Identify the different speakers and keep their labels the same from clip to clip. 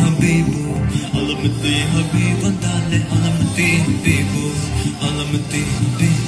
Speaker 1: habibu, alamati habibu, dale alamati habibu, alamati habibu.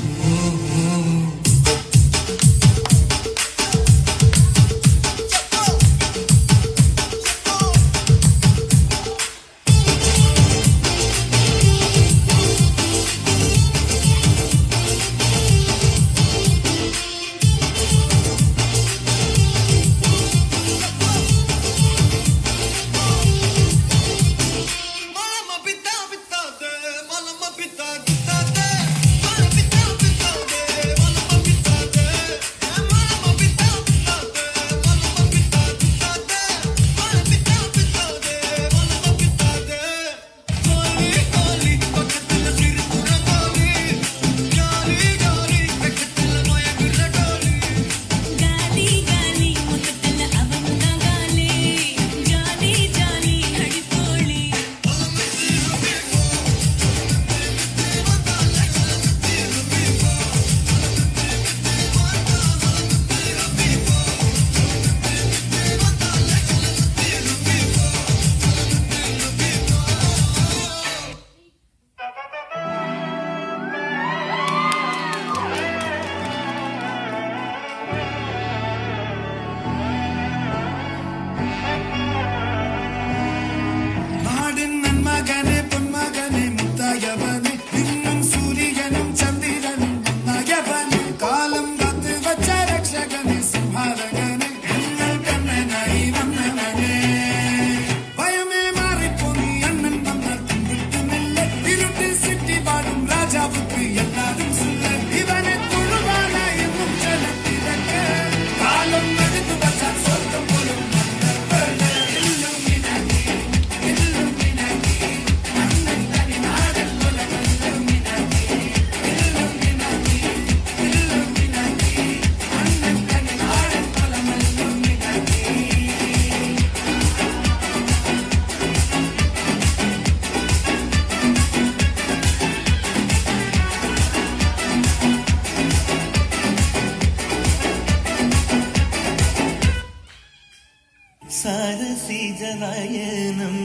Speaker 2: സാരസിജനയനം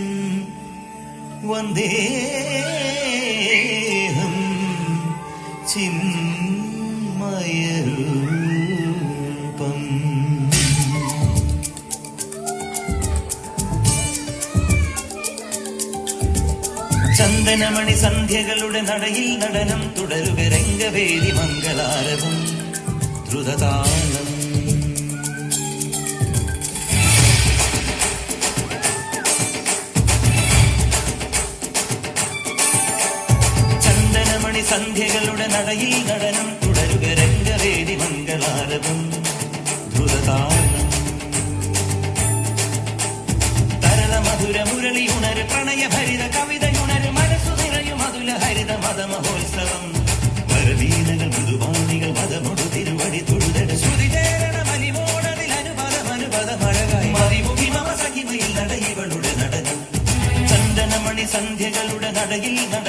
Speaker 2: വന്ദേഹം ചിന്മയരൂപം. ചന്ദനമണി സന്ധ്യകളുടെ നടയിൽ നടനം തുടരുക രംഗവേദി മംഗളാരവം ദ്രുതതാളം. സന്ധ്യകളുടെ നടയിൽ നടനം തുടരുക രംഗവേദി മംഗളാരവം ദ്രുതതാളം. തരള മധുര മുരളി ഉണര് പ്രണയഭരിത കവിതയുണര് മനസ്സു നിറയും അതുല ഹരിത മതമഹോത്സവം. വരവീണകൾ മൃദുവാണികൾ മതമൊടു തിരുവടി തൊഴുതട ശ്രുതി ചേരണ മലിമോടതിൽ അനുപദ മഴകായി മറിമുഖി മമ സഹിമയിൽ നടയിവളുടെ നടനം. ചന്ദനമണി സന്ധ്യകളുടെ നടയിൽ നട